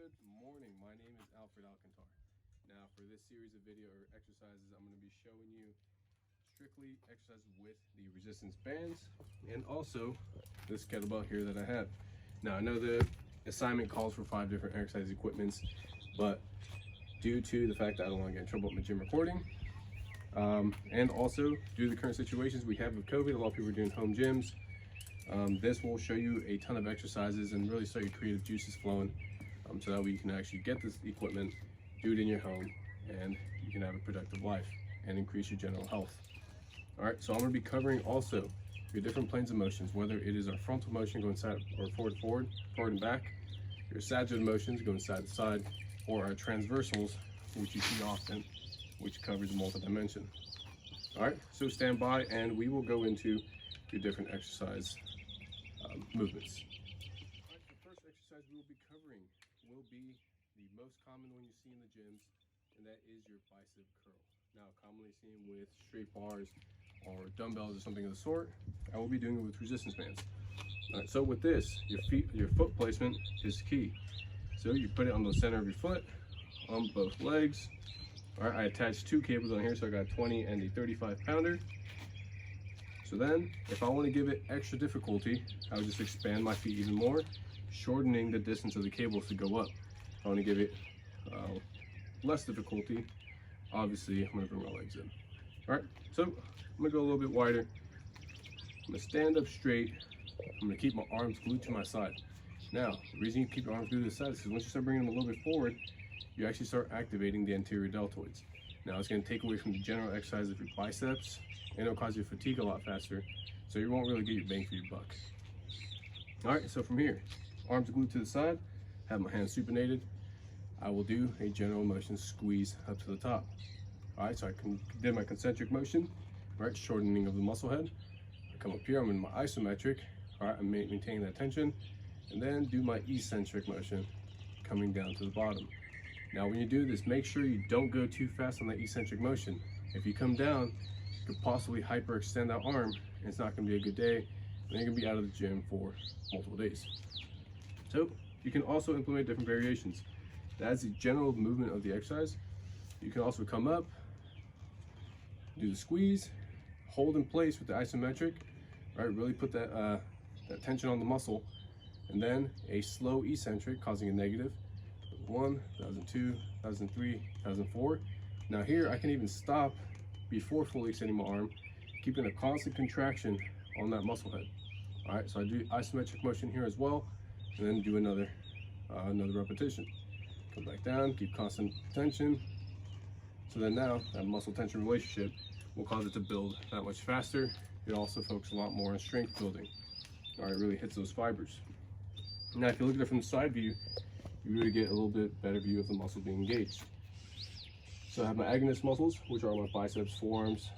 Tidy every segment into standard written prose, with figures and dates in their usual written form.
Good morning, my name is Alfred Alcantar. Now for this series of video or exercises, I'm going to be showing you strictly exercises with the resistance bands and also this kettlebell here that I have. Now I know the assignment calls for 5 different exercise equipments, but due to the fact that I don't want to get in trouble with my gym recording, and also due to the current situations we have with COVID, a lot of people are doing home gyms. This will show you a ton of exercises and really start your creative juices flowing, so that way you can actually get this equipment, do it in your home, and you can have a productive life and increase your general health. All right, so I'm going to be covering also your different planes of motions, whether it is our frontal motion going side or forward and back, your sagittal motions going side to side, or our transversals, which you see often, which covers multi-dimension. All right, so stand by and we will go into your different exercise movements. All right, the first exercise we will be covering will be the most common one you see in the gyms, and that is your bicep curl. Now, commonly seen with straight bars or dumbbells or something of the sort. I will be doing it with resistance bands. All right, so with this, your foot placement is key. So you put it on the center of your foot, on both legs. All right, I attached 2 cables on here, so I got 20 and a 35 pounder. So then, if I want to give it extra difficulty, I would just expand my feet even more, shortening the distance of the cables to go up. If I want to give it less difficulty, obviously I'm going to bring my legs in. All right, so I'm going to go a little bit wider. I'm going to stand up straight. I'm going to keep my arms glued to my side. Now, the reason you keep your arms glued to the side is because once you start bringing them a little bit forward, you actually start activating the anterior deltoids. Now, it's going to take away from the general exercise of your biceps, and it'll cause you to fatigue a lot faster, so you won't really get your bang for your buck. All right, so from here, arms glued to the side, have my hands supinated. I will do a general motion squeeze up to the top. All right, so I did my concentric motion, right, shortening of the muscle head. I come up here, I'm in my isometric. All right, I'm maintaining that tension, and then do my eccentric motion, coming down to the bottom. Now, when you do this, make sure you don't go too fast on that eccentric motion. If you come down, you could possibly hyperextend that arm, and it's not going to be a good day, and you're going to be out of the gym for multiple days. So you can also implement different variations. That's the general movement of the exercise. You can also come up, do the squeeze, hold in place with the isometric, right? Really put that tension on the muscle, and then a slow eccentric causing a negative. 1, 2002, 2003, 2004. Now here I can even stop before fully extending my arm, keeping a constant contraction on that muscle head. All right, so I do isometric motion here as well, and then do another repetition. Come back down, keep constant tension. So then now that muscle tension relationship will cause it to build that much faster. It also focuses a lot more on strength building. All right, it really hits those fibers. Now, if you look at it from the side view, you really get a little bit better view of the muscle being engaged. So I have my agonist muscles, which are my biceps, forearms,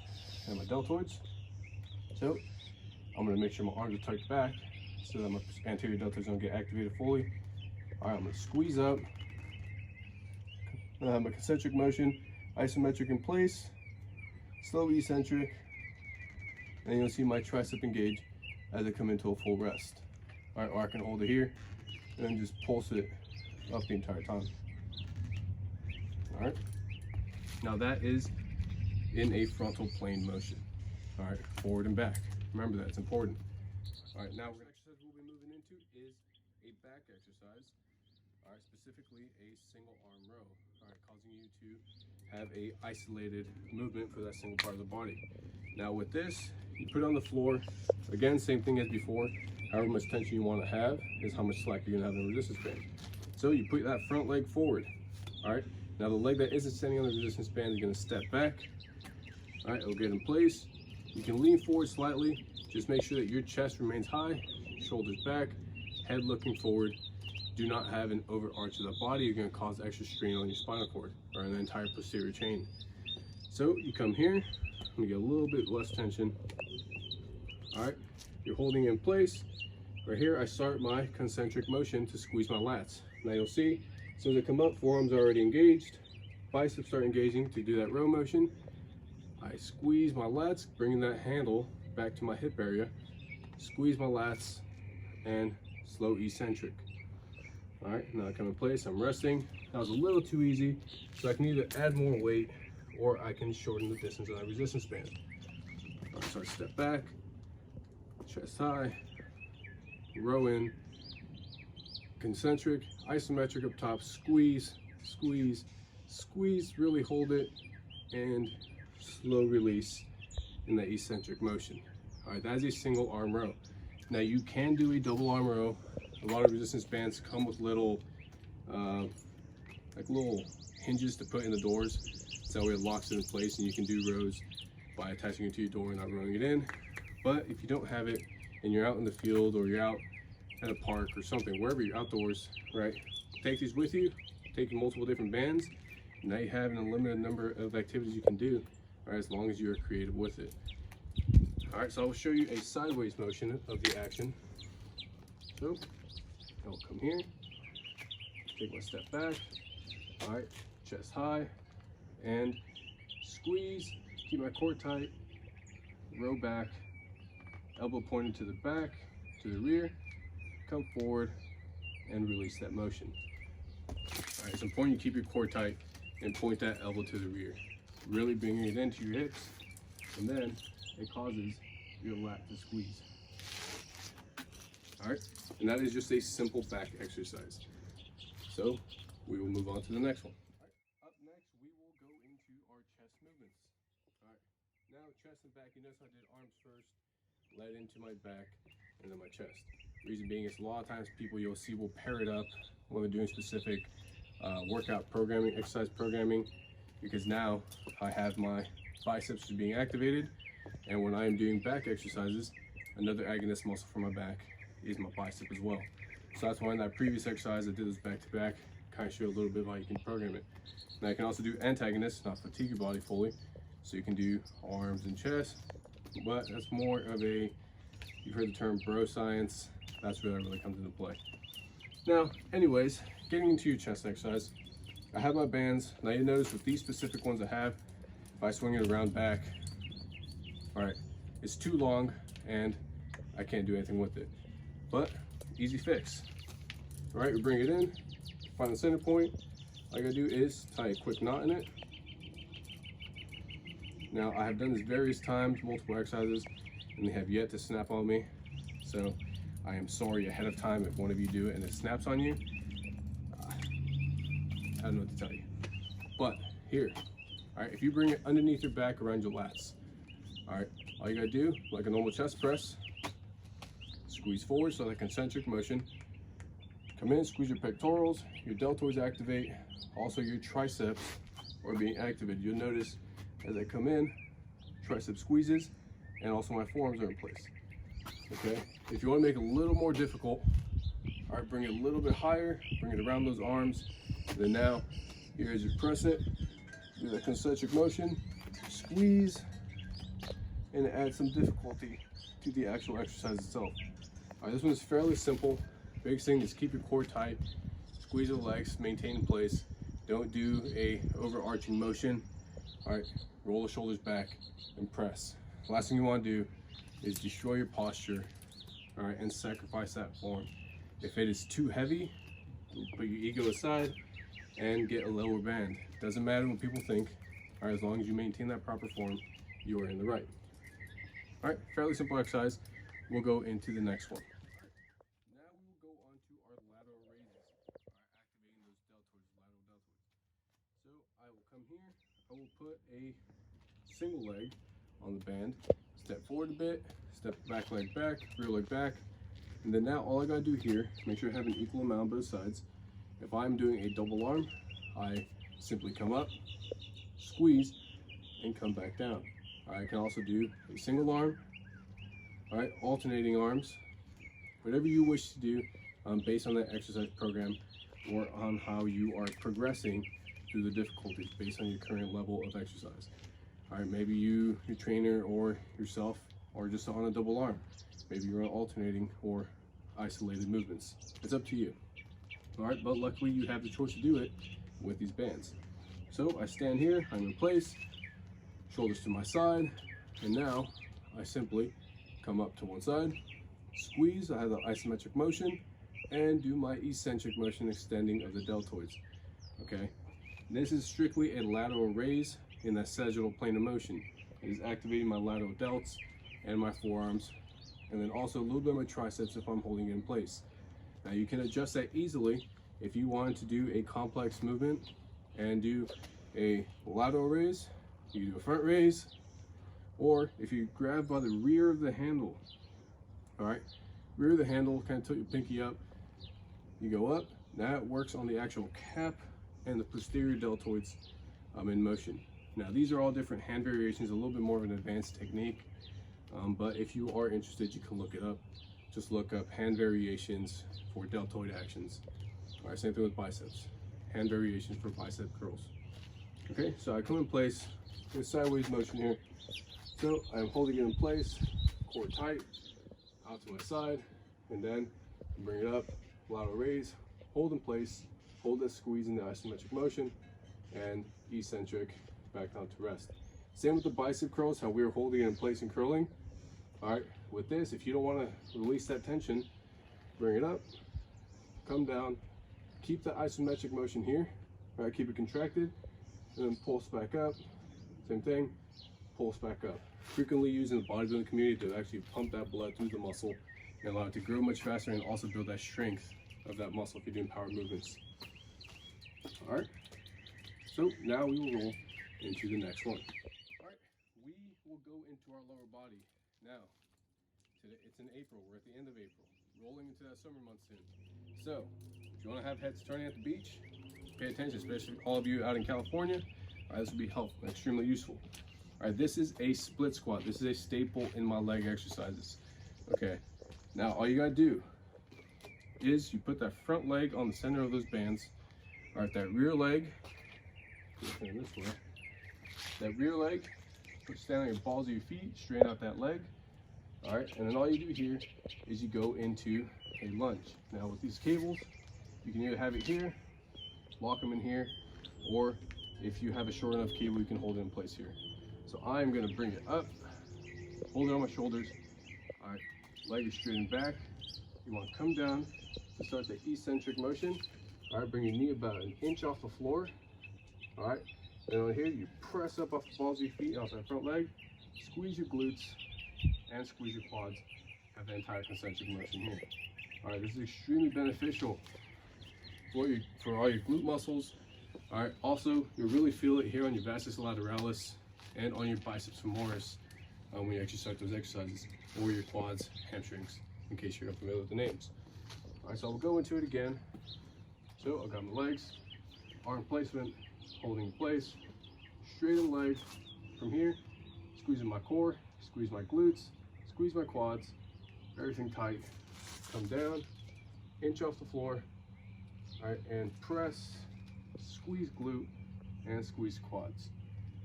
and my deltoids. So I'm going to make sure my arms are tucked back so that my anterior deltoids don't get activated fully. All right, I'm going to squeeze up. I have my concentric motion, isometric in place, slow eccentric, and you'll see my tricep engage as I come into a full rest. All right, or I can hold it here and then just pulse it up the entire time. All right, now that is in a frontal plane motion. All right, forward and back. Remember that, it's important. All right, now the exercise we'll be moving into is a back exercise. All right, specifically a single arm row. All right, causing you to have a isolated movement for that single part of the body. Now with this, you put it on the floor. Again, same thing as before. However much tension you want to have is how much slack you're gonna have in the resistance band. So you put that front leg forward. All right, now the leg that isn't standing on the resistance band is gonna step back. All right, it'll get in place. You can lean forward slightly. Just make sure that your chest remains high, shoulders back, head looking forward. Do not have an overarch of the body. You're going to cause extra strain on your spinal cord or on the entire posterior chain. So you come here, I'm going to get a little bit less tension. All right, you're holding in place. Right here, I start my concentric motion to squeeze my lats. Now you'll see, as soon as I come up, forearms are already engaged, biceps start engaging to do that row motion. I squeeze my lats, bringing that handle back to my hip area, squeeze my lats, and slow eccentric. All right, now I come in place, I'm resting. That was a little too easy, so I can either add more weight or I can shorten the distance of my resistance band. All right, so I step back, chest high, row in, concentric, isometric up top, squeeze, squeeze, squeeze, really hold it, and slow release in the eccentric motion. All right, that is a single arm row. Now you can do a double arm row. A lot of resistance bands come with little, like little hinges to put in the doors. So that way it locks it in place and you can do rows by attaching it to your door and not rolling it in. But if you don't have it and you're out in the field or you're out at a park or something, wherever you're outdoors, right? Take these with you, take multiple different bands. Now you have an unlimited number of activities you can do, all right, as long as you're creative with it. All right, so I will show you a sideways motion of the action. So I'll come here, take my step back, all right, chest high, and squeeze, keep my core tight, row back, elbow pointed to the back, to the rear, come forward, and release that motion. All right, it's important you keep your core tight and point that elbow to the rear, really bringing it into your hips, and then it causes your lat to squeeze. All right, and that is just a simple back exercise. So we will move on to the next one. All right, up next, we will go into our chest movements. All right, now chest and back, you notice I did arms first, led into my back, and then my chest. Reason being is a lot of times people you'll see will pair it up when they're doing specific workout programming, exercise programming, because now I have my biceps being activated, and when I am doing back exercises, another agonist muscle for my back is my bicep as well. So that's why in that previous exercise I did this back to back, kind of show a little bit of how you can program it. Now you can also do antagonists, not fatigue your body fully, so you can do arms and chest, but that's more of a, you've heard the term bro science, that's where that really comes into play. Now, anyways, getting into your chest exercise, I have my bands. Now you notice with these specific ones I have, if I swing it around back, all right, it's too long and I can't do anything with it. But easy fix. All right, we bring it in, find the center point. All I gotta do is tie a quick knot in it. Now I have done this various times, multiple exercises, and they have yet to snap on me. So I am sorry ahead of time if one of you do it and it snaps on you. I don't know what to tell you. But here, all right, if you bring it underneath your back around your lats, all right, all you gotta do, like a normal chest press, squeeze forward, so that concentric motion. Come in, squeeze your pectorals, your deltoids activate, also your triceps are being activated. You'll notice as I come in, tricep squeezes, and also my forearms are in place. Okay, if you want to make it a little more difficult, all right, bring it a little bit higher, bring it around those arms. Then now, here as you press it, do the concentric motion, squeeze, and add some difficulty to the actual exercise itself. All right, this one is fairly simple. Biggest thing is keep your core tight, squeeze the legs, maintain in place. Don't do a overarching motion. All right, roll the shoulders back and press. Last thing you want to do is destroy your posture, all right, and sacrifice that form. If it is too heavy, put your ego aside and get a lower band. Doesn't matter what people think, all right, as long as you maintain that proper form, you are in the right. All right, fairly simple exercise. We'll go into the next one. Now we will go on to our lateral raises, all right, activating those deltoids, lateral deltoids. So I will come here, I will put a single leg on the band, step forward a bit, step back leg back, rear leg back, and then now all I gotta do here, make sure I have an equal amount on both sides. If I'm doing a double arm, I simply come up, squeeze, and come back down. I can also do a single arm, all right, alternating arms, whatever you wish to do based on that exercise program or on how you are progressing through the difficulties based on your current level of exercise. All right, maybe your trainer or yourself or just on a double arm. Maybe you're on alternating or isolated movements. It's up to you. All right, but luckily you have the choice to do it with these bands. So I stand here, I'm in place, shoulders to my side, and now I simply come up to one side, squeeze, I have the isometric motion, and do my eccentric motion extending of the deltoids. Okay, this is strictly a lateral raise in the sagittal plane of motion. It is activating my lateral delts and my forearms, and then also a little bit of my triceps if I'm holding it in place. Now you can adjust that easily if you wanted to do a complex movement and do a lateral raise, you do a front raise, or if you grab by the rear of the handle, all right, rear of the handle, kind of tilt your pinky up, you go up, that works on the actual cap and the posterior deltoids in motion. Now these are all different hand variations, a little bit more of an advanced technique, but if you are interested, you can look it up. Just look up hand variations for deltoid actions. All right, same thing with biceps. Hand variations for bicep curls. Okay, so I come in place, in a sideways motion here. So I'm holding it in place, core tight, out to my side, and then bring it up, lateral raise, hold in place, hold this squeeze in the isometric motion, and eccentric back down to rest. Same with the bicep curls, how we were holding it in place and curling. All right, with this, if you don't want to release that tension, bring it up, come down, keep the isometric motion here, all right, keep it contracted, and then pulse back up, same thing, pulse back up. Frequently used in the bodybuilding community to actually pump that blood through the muscle and allow it to grow much faster and also build that strength of that muscle if you're doing power movements. All right, so now we will roll into the next one. All right, we will go into our lower body. Now, today it's in April, we're at the end of April, rolling into that summer month soon. So, if you want to have heads turning at the beach, pay attention, especially all of you out in California. All right, this will be helpful, extremely useful. All right, this is a split squat. This is a staple in my leg exercises. Okay, now all you gotta do is you put that front leg on the center of those bands. All right, that rear leg, turn this way. That rear leg, stand on your balls of your feet, straighten out that leg. All right, and then all you do here is you go into a lunge. Now with these cables, you can either have it here, lock them in here, or if you have a short enough cable, you can hold it in place here. So I'm gonna bring it up, hold it on my shoulders. All right, leg is straightened back. You wanna come down to start the eccentric motion. All right, bring your knee about an inch off the floor. All right, then on here, you press up off the balls of your feet, off that front leg, squeeze your glutes, and squeeze your quads. Have the entire concentric motion here. All right, this is extremely beneficial for all your glute muscles. All right, also you'll really feel it here on your vastus lateralis and on your biceps femoris when you actually start those exercises, or your quads, hamstrings, in case you're unfamiliar with the names. All right, so I'll go into it again. So I've got my legs, arm placement, holding in place, straighten leg from here, squeezing my core, squeeze my glutes, squeeze my quads, everything tight, come down, inch off the floor, all right, and press, squeeze glute, and squeeze quads.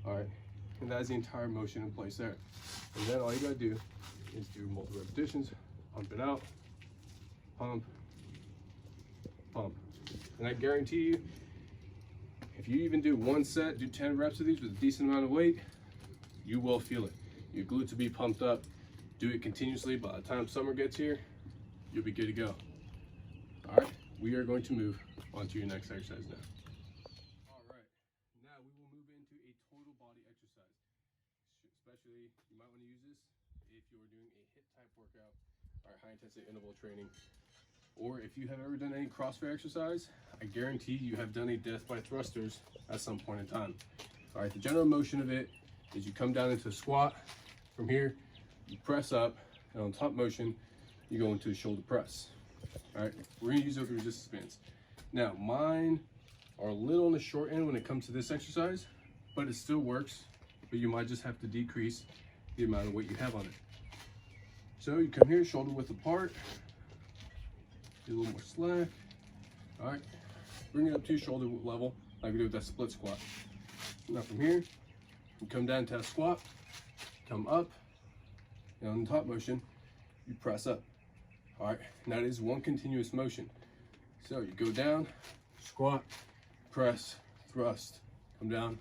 All right, and that's the entire motion in place there. And then all you gotta do is do multiple repetitions, pump it out, pump, pump. And I guarantee you, if you even do one set, do 10 reps of these with a decent amount of weight, you will feel it. Your glutes will be pumped up. Do it continuously. By the time summer gets here, you'll be good to go. All right, we are going to move on to your next exercise now. All right, now we will move into a total body exercise. Especially, you might want to use this if you're doing a HIIT type workout or high intensity interval training. Or if you have ever done any CrossFit exercise, I guarantee you have done a death by thrusters at some point in time. All right, the general motion of it is you come down into a squat. From here, you press up, and on top motion, you go into a shoulder press. All right, we're gonna use those resistance bands. Now, mine are a little on the short end when it comes to this exercise, but it still works, but you might just have to decrease the amount of weight you have on it. So you come here, shoulder width apart, do a little more slack. All right, bring it up to shoulder level, like we do with that split squat. Now from here, you come down to a squat, come up, and on the top motion, you press up. All right, and that is one continuous motion. So you go down, squat, press, thrust, come down.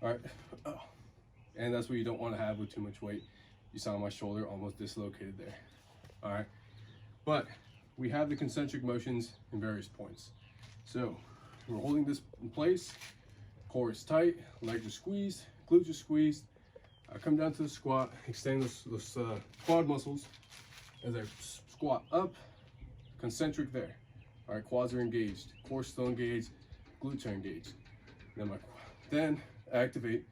All right, and that's what you don't want to have with too much weight. You saw my shoulder almost dislocated there. All right, But we have the concentric motions in various points. So we're holding this in place, core is tight, legs are squeezed, glutes are squeezed. I come down to the squat, extend those quad muscles. As I squat up, concentric there. All right, quads are engaged, core still engaged, glutes are engaged. Then I activate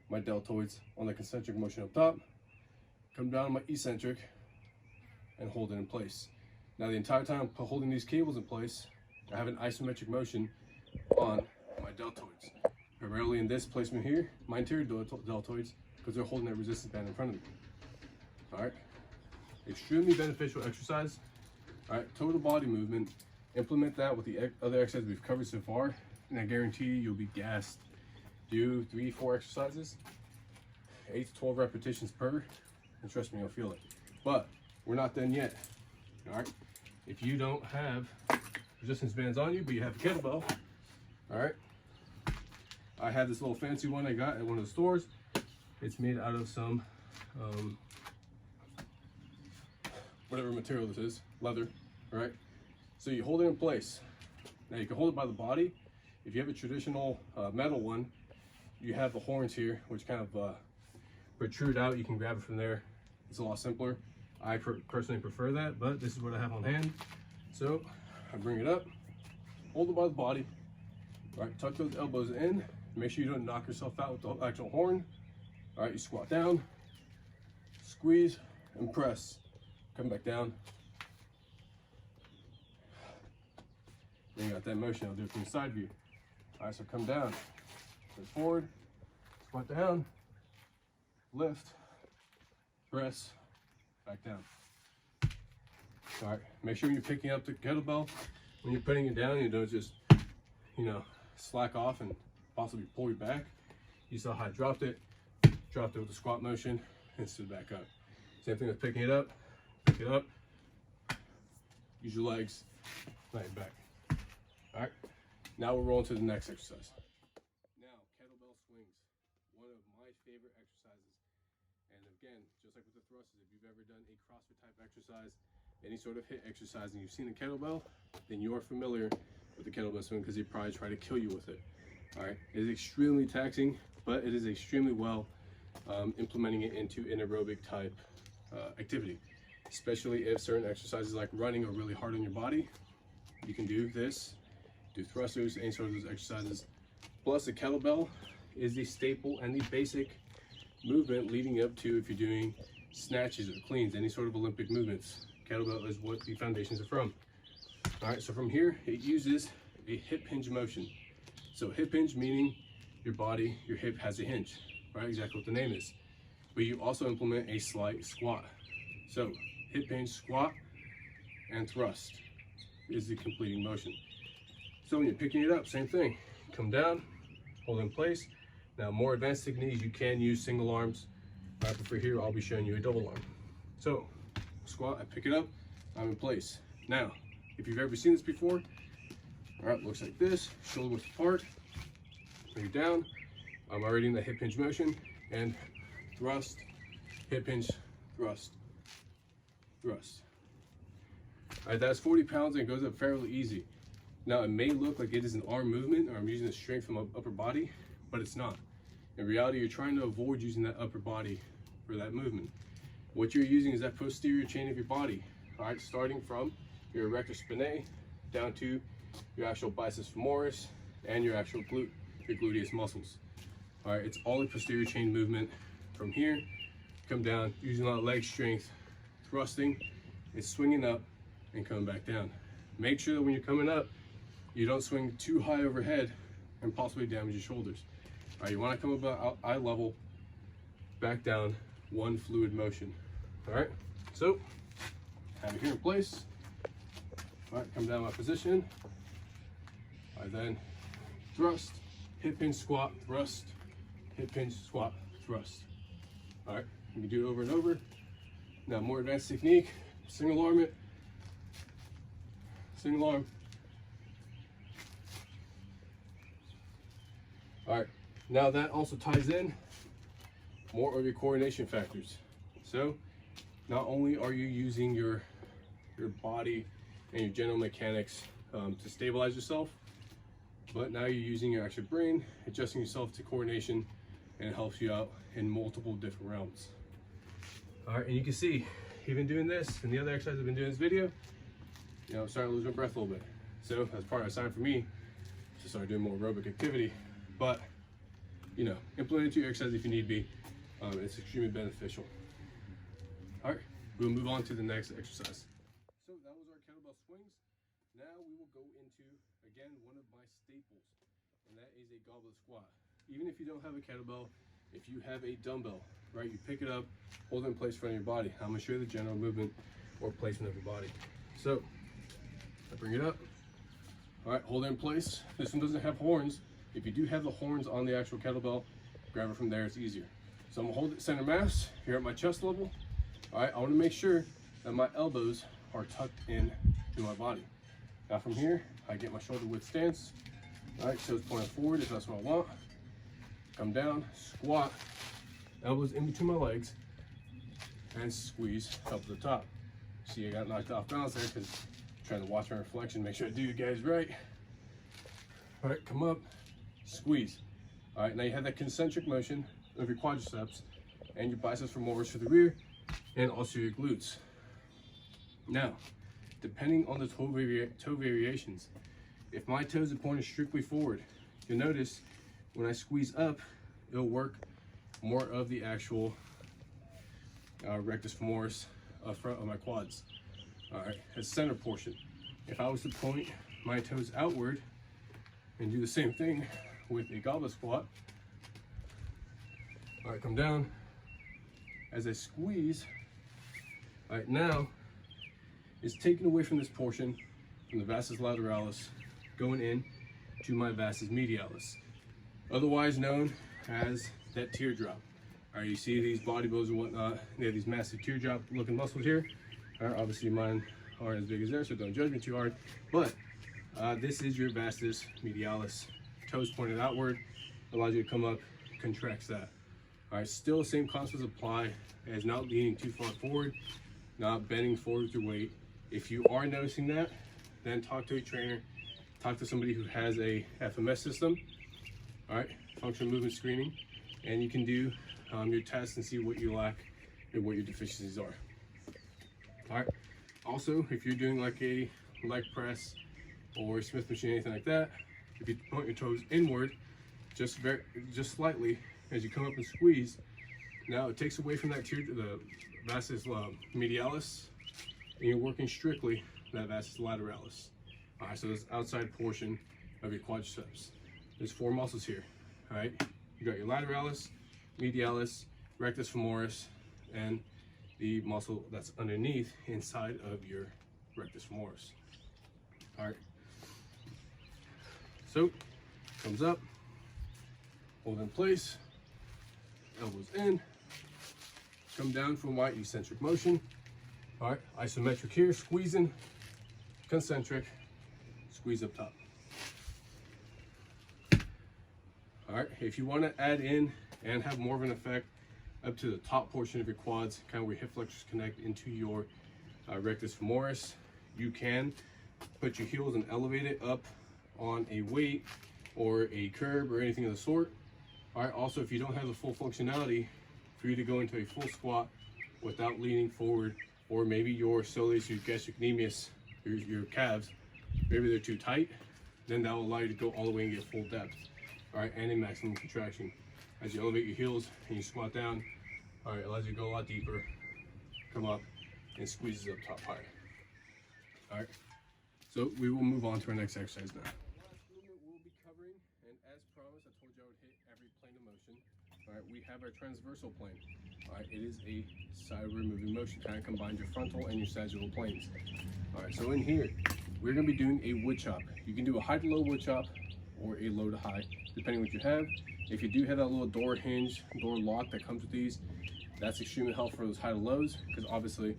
my deltoids on the concentric motion up top, come down to my eccentric, and hold it in place. Now the entire time I'm holding these cables in place, I have an isometric motion on my deltoids. Primarily in this placement here, my anterior deltoids, because they're holding that resistance band in front of me. All right, extremely beneficial exercise. All right, total body movement. Implement that with the other exercises we've covered so far, and I guarantee you'll be gassed. Do 3-4 exercises, 8 to 12 repetitions per, and trust me, you'll feel it. But we're not done yet. All right, if you don't have resistance bands on you, but you have a kettlebell, all right, I have this little fancy one I got at one of the stores. It's made out of some whatever material this is, leather, all right? So you hold it in place. Now you can hold it by the body. If you have a traditional metal one, you have the horns here, which kind of protrude out. You can grab it from there. It's a lot simpler. I personally prefer that, but this is what I have on hand. So I bring it up, hold it by the body, all right, tuck those elbows in. Make sure you don't knock yourself out with the actual horn. All right, you squat down, squeeze, and press. Come back down. Then you got that motion. I'll do it from the side view. All right, so come down, go forward, squat down, lift, press, back down. All right, make sure when you're picking up the kettlebell, when you're putting it down, you don't just, slack off and possibly pull you back. You saw how I dropped it with the squat motion and stood back up. Same thing with picking it up, pick it up, use your legs, lay it back. All right, now we're rolling to the next exercise. Now, kettlebell swings, one of my favorite exercises. And again, just like with the thrusters, if you've ever done a CrossFit type exercise, any sort of HIIT exercise, and you've seen a kettlebell, then you are familiar with the kettlebell swing because they probably try to kill you with it. All right, it is extremely taxing, but it is extremely well implementing it into an aerobic type activity, especially if certain exercises like running are really hard on your body. You can do this, do thrusters, any sort of those exercises. Plus, the kettlebell is the staple and the basic movement leading up to if you're doing snatches or cleans, any sort of Olympic movements. Kettlebell is what the foundations are from. All right, so from here, it uses a hip hinge motion. So hip hinge meaning your body, your hip has a hinge, right? Exactly what the name is. But you also implement a slight squat. So hip hinge, squat, and thrust is the completing motion. So when you're picking it up, same thing. Come down, hold in place. Now, more advanced techniques, you can use single arms. But for here, I'll be showing you a double arm. So squat, I pick it up, I'm in place. Now, if you've ever seen this before, all right, looks like this, shoulder width apart, bring it down. I'm already in the hip hinge motion, and thrust, hip hinge, thrust, thrust. All right, that's 40 pounds and it goes up fairly easy. Now, it may look like it is an arm movement or I'm using the strength from my upper body, but it's not. In reality, you're trying to avoid using that upper body for that movement. What you're using is that posterior chain of your body, all right, starting from your erector spinae down to your actual biceps femoris and your actual glute, your gluteus muscles. All right, it's all a posterior chain movement. From here, come down, using a lot of leg strength, thrusting, it's swinging up and coming back down. Make sure that when you're coming up, you don't swing too high overhead and possibly damage your shoulders. All right, you want to come about eye level, back down, one fluid motion. All right, so have it here in place. All right, come down my position. I then thrust, hip hinge, squat, thrust, hip hinge, squat, thrust. All right, you can do it over and over. Now, more advanced technique, single arm it, single arm. All right, now that also ties in more of your coordination factors. So not only are you using your your body and your general mechanics to stabilize yourself. But now you're using your actual brain, adjusting yourself to coordination, and it helps you out in multiple different realms. All right, and you can see, even doing this and the other exercises I've been doing in this video, you know, I'm starting to lose my breath a little bit. So that's part of a sign for me to start doing more aerobic activity. But, you know, implement it to your exercise if you need be. It's extremely beneficial. All right, we'll move on to the next exercise. So that was our kettlebell swings. Now we will go into, again, one of my staples, and that is a goblet squat. Even if you don't have a kettlebell, if you have a dumbbell, right, you pick it up, hold it in place in front of your body. I'm gonna show you the general movement or placement of your body. So I bring it up. All right, hold it in place. This one doesn't have horns. If you do have the horns on the actual kettlebell, grab it from there, it's easier. So I'm gonna hold it center mass here at my chest level. All right, I wanna make sure that my elbows are tucked in to my body. Now from here, I get my shoulder width stance. All right, toes pointing forward if that's what I want. Come down, squat, elbows in between my legs, and squeeze up to the top. See, I got knocked off balance there because I'm trying to watch my reflection, make sure I do you guys right. All right, come up, squeeze. All right, now you have that concentric motion of your quadriceps and your biceps femoris for the rear, and also your glutes. Now, depending on the toe variations, if my toes are pointed strictly forward, you'll notice when I squeeze up, it'll work more of the actual rectus femoris front of my quads. All right, the center portion. If I was to point my toes outward and do the same thing with a goblet squat, all right, come down. As I squeeze, all right, now it's taken away from this portion, from the vastus lateralis, going in to my vastus medialis, otherwise known as that teardrop. All right, you see these bodybuilders and whatnot, they have these massive teardrop looking muscles here. All right, obviously mine aren't as big as theirs, so don't judge me too hard. But this is your vastus medialis. Toes pointed outward, allows you to come up, contracts that. All right, still the same concepts apply as not leaning too far forward, not bending forward with your weight. If you are noticing that, then talk to a trainer, talk to somebody who has a FMS system, all right, functional movement screening, and you can do your tests and see what you lack and what your deficiencies are. All right, also, if you're doing like a leg press or Smith machine, anything like that, if you point your toes inward, just slightly, as you come up and squeeze, now it takes away from that the vastus medialis, and you're working strictly that vastus lateralis. All right, so this outside portion of your quadriceps. There's 4 muscles here. All right, you got your lateralis, medialis, rectus femoris, and the muscle that's underneath inside of your rectus femoris. All right, so thumbs up, hold in place, elbows in, come down for a wide eccentric motion. All right, isometric here, squeezing, concentric, squeeze up top. All right, if you want to add in and have more of an effect up to the top portion of your quads, kind of where your hip flexors connect into your rectus femoris, you can put your heels and elevate it up on a weight or a curb or anything of the sort. All right, also if you don't have the full functionality for you to go into a full squat without leaning forward, or maybe your soleus, your gastrocnemius, your calves, maybe they're too tight, then that will allow you to go all the way and get full depth. All right, and a maximum contraction. As you elevate your heels and you squat down, all right, it allows you to go a lot deeper, come up, and squeezes up top higher. All right, so we will move on to our next exercise now. Last movement we'll be covering, and as promised, I told you I would hit every plane of motion. All right, we have our transversal plane. All right, it is a sideward moving motion, kind of combines your frontal and your sagittal planes. All right, so in here, we're gonna be doing a wood chop. You can do a high to low wood chop or a low to high, depending what you have. If you do have that little door hinge, door lock that comes with these, that's extremely helpful for those high to lows, because obviously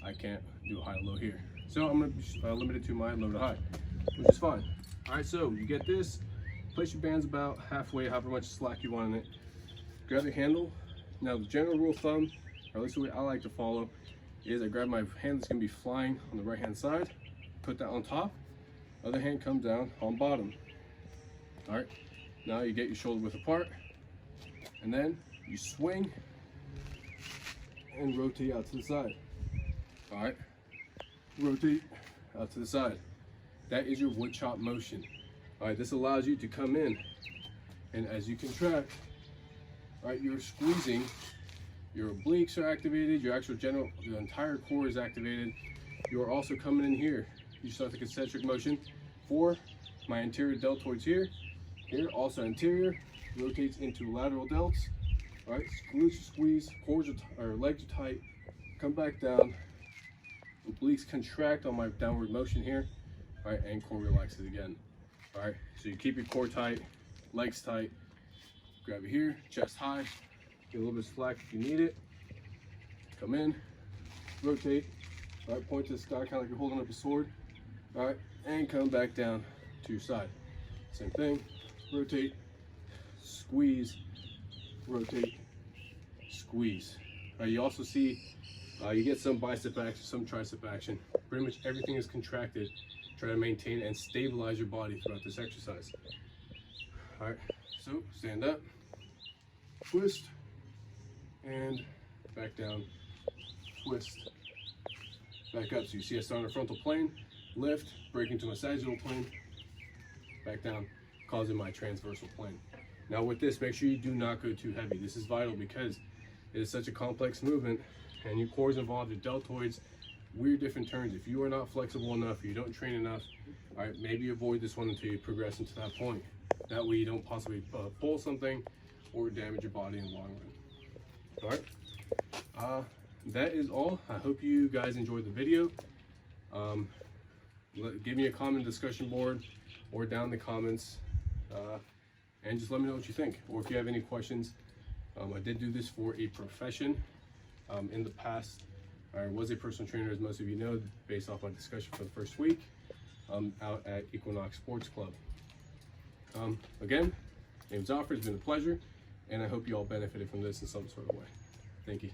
I can't do a high to low here. So I'm gonna be limited to my low to high, which is fine. All right, so you get this, place your bands about halfway, however much slack you want in it. Grab the handle. Now the general rule of thumb, or at least the way I like to follow, is I grab my hand that's gonna be flying on the right hand side, put that on top, other hand comes down on bottom. All right, now you get your shoulder width apart, and then you swing and rotate out to the side. All right, rotate out to the side. That is your wood chop motion. All right, this allows you to come in, and as you contract, all right, you're squeezing, your obliques are activated, your entire core is activated. You're also coming in here. You start the concentric motion for my anterior deltoids here. Here, also anterior, rotates into lateral delts. All right, glutes squeeze, legs are tight, come back down. Obliques contract on my downward motion here. All right, and core relaxes again. All right, so you keep your core tight, legs tight, grab it here, chest high, get a little bit of slack if you need it. Come in, rotate, all right, point to the sky, kind of like you're holding up a sword. All right, and come back down to your side. Same thing, rotate, squeeze, rotate, squeeze. All right, you also see, you get some bicep action, some tricep action. Pretty much everything is contracted. Try to maintain and stabilize your body throughout this exercise. All right, so stand up, twist, and back down, twist, back up. So you see I start on the frontal plane, lift, break into my sagittal plane, back down, causing my transversal plane. Now with this, make sure you do not go too heavy. This is vital because it is such a complex movement, and your core is involved, your deltoids, weird different turns. If you are not flexible enough, you don't train enough, all right, maybe avoid this one until you progress into that point. That way you don't possibly pull something or damage your body in the long run. All right, that is all. I hope you guys enjoyed the video. Give me a comment discussion board or down in the comments, and just let me know what you think, or if you have any questions. I did do this for a profession in the past. I was a personal trainer, as most of you know, based off my discussion for the first week out at Kin190 Sports Club. Again, name's Alfred. It's been a pleasure, and I hope you all benefited from this in some sort of way. Thank you.